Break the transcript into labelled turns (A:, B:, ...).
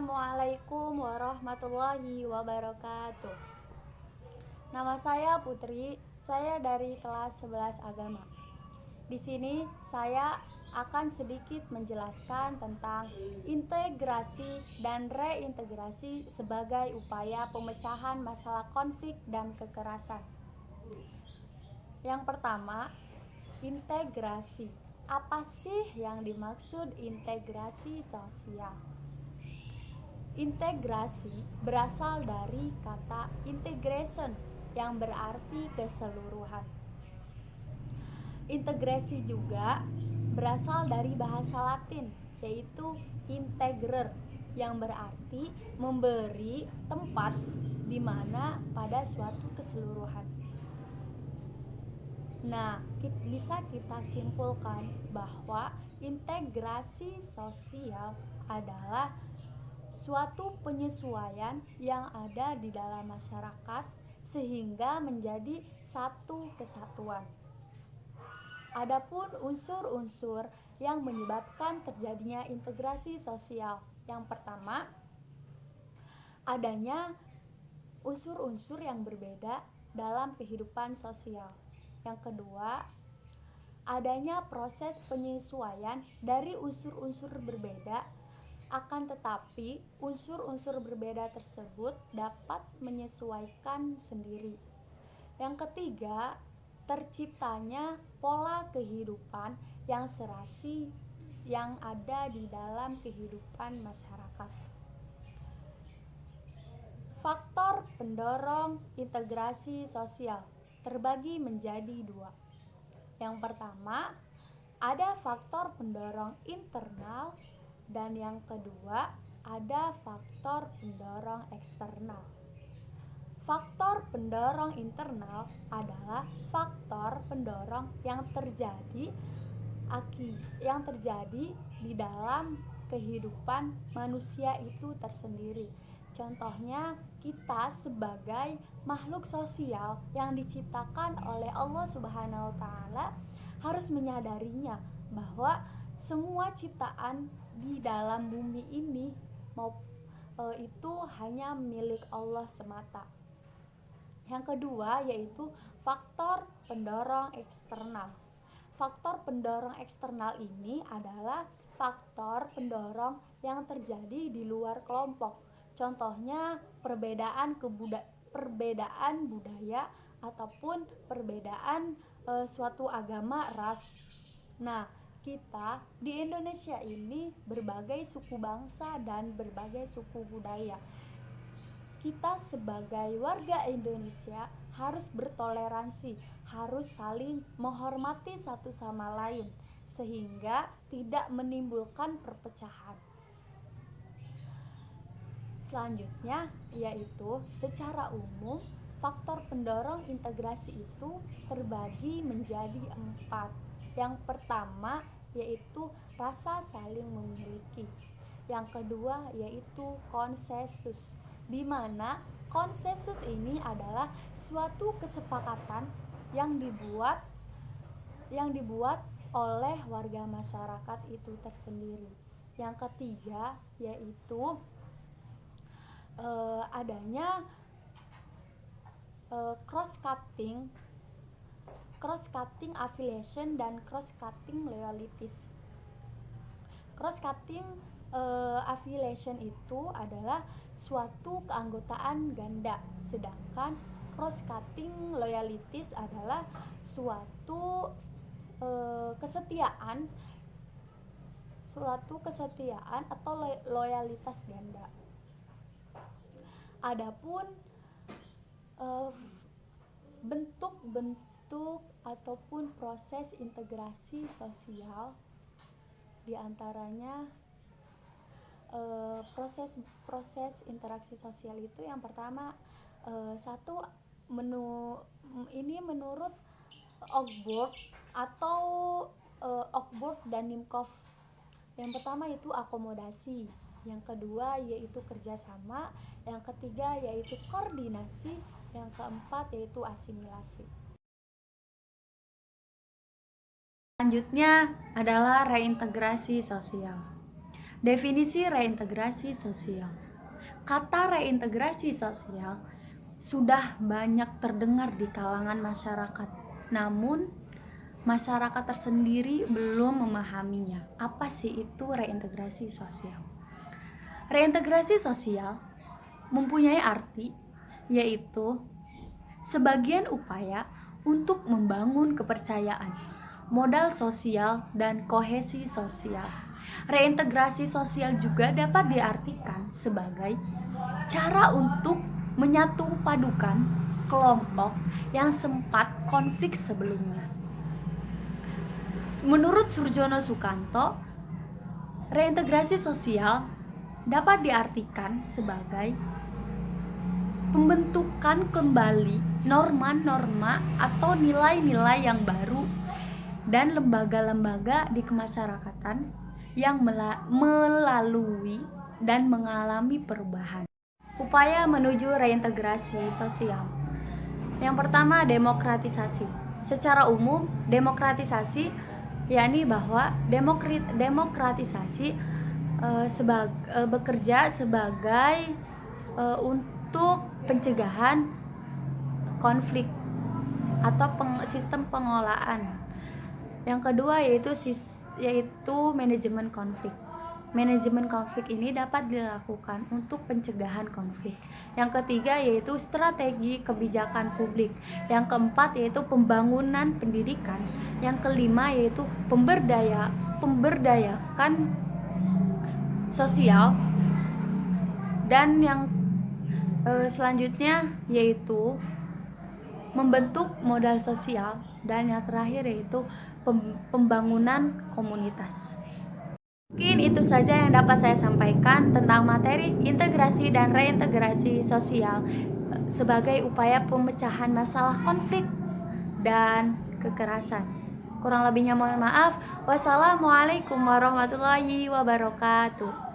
A: Assalamualaikum warahmatullahi wabarakatuh. Nama saya Putri, saya dari kelas 11 Agama. Di sini saya akan sedikit menjelaskan tentang integrasi dan reintegrasi sebagai upaya pemecahan masalah konflik dan kekerasan. Yang pertama, integrasi. Apa sih yang dimaksud integrasi sosial? Integrasi berasal dari kata integration yang berarti keseluruhan. Integrasi juga berasal dari bahasa Latin, yaitu integrer, yang berarti memberi tempat di mana pada suatu keseluruhan. Nah, bisa kita simpulkan bahwa integrasi sosial adalah suatu penyesuaian yang ada di dalam masyarakat sehingga menjadi satu kesatuan. Adapun unsur-unsur yang menyebabkan terjadinya integrasi sosial, yang pertama, adanya unsur-unsur yang berbeda dalam kehidupan sosial. Yang kedua, adanya proses penyesuaian dari unsur-unsur berbeda, akan tetapi unsur-unsur berbeda tersebut dapat menyesuaikan sendiri. Yang ketiga, terciptanya pola kehidupan yang serasi yang ada di dalam kehidupan masyarakat. Faktor pendorong integrasi sosial terbagi menjadi dua. Yang pertama, ada faktor pendorong internal, dan yang kedua, ada faktor pendorong eksternal. Faktor pendorong internal adalah faktor pendorong yang terjadi di dalam kehidupan manusia itu tersendiri. Contohnya, kita sebagai makhluk sosial yang diciptakan oleh Allah Subhanahu wa Ta'ala harus menyadarinya bahwa semua ciptaan di dalam bumi ini itu hanya milik Allah semata. Yang kedua yaitu faktor pendorong eksternal. Faktor pendorong eksternal ini adalah faktor pendorong yang terjadi di luar kelompok. Contohnya perbedaan budaya ataupun perbedaan suatu agama, ras. Nah, kita di Indonesia ini berbagai suku bangsa dan berbagai suku budaya. Kita sebagai warga Indonesia harus bertoleransi, harus saling menghormati satu sama lain sehingga tidak menimbulkan perpecahan. Selanjutnya yaitu secara umum faktor pendorong integrasi itu terbagi menjadi 4. Yang pertama yaitu rasa saling memiliki. Yang kedua yaitu konsensus, di mana konsensus ini adalah suatu kesepakatan yang dibuat oleh warga masyarakat itu tersendiri. Yang ketiga yaitu adanya cross-cutting affiliation dan cross-cutting loyalties. Cross-cutting affiliation itu adalah suatu keanggotaan ganda, sedangkan cross-cutting loyalties adalah suatu kesetiaan atau loyalitas ganda. Adapun bentuk-bentuk ataupun proses integrasi sosial, diantaranya proses interaksi sosial itu yang pertama menurut Oxford dan Nimcoff. Yang pertama itu akomodasi, yang kedua yaitu kerjasama, yang ketiga yaitu koordinasi, yang keempat yaitu asimilasi. Selanjutnya adalah reintegrasi sosial. Definisi reintegrasi sosial. Kata reintegrasi sosial sudah banyak terdengar di kalangan masyarakat. Namun, masyarakat tersendiri belum memahaminya. Apa sih itu reintegrasi sosial? Reintegrasi sosial mempunyai arti yaitu sebagian upaya untuk membangun kepercayaan, modal sosial, dan kohesi sosial. Reintegrasi sosial juga dapat diartikan sebagai cara untuk menyatu padukan kelompok yang sempat konflik sebelumnya. Menurut Surjono Sukanto, reintegrasi sosial dapat diartikan sebagai pembentukan kembali norma-norma atau nilai-nilai yang baru dan lembaga-lembaga di kemasyarakatan yang melalui dan mengalami perubahan. Upaya menuju reintegrasi sosial. Yang pertama, demokratisasi. Secara umum, demokratisasi yakni bahwa demokratisasi bekerja sebagai untuk pencegahan konflik atau sistem pengelolaan. Yang kedua yaitu manajemen konflik. Manajemen konflik ini dapat dilakukan untuk pencegahan konflik. Yang ketiga yaitu strategi kebijakan publik. Yang keempat yaitu pembangunan pendidikan. Yang kelima yaitu pemberdayakan sosial. Dan yang selanjutnya yaitu membentuk modal sosial, dan yang terakhir yaitu pembangunan komunitas. Mungkin itu saja yang dapat saya sampaikan tentang materi integrasi dan reintegrasi sosial sebagai upaya pemecahan masalah konflik dan kekerasan. Kurang lebihnya mohon maaf. Wassalamualaikum warahmatullahi wabarakatuh.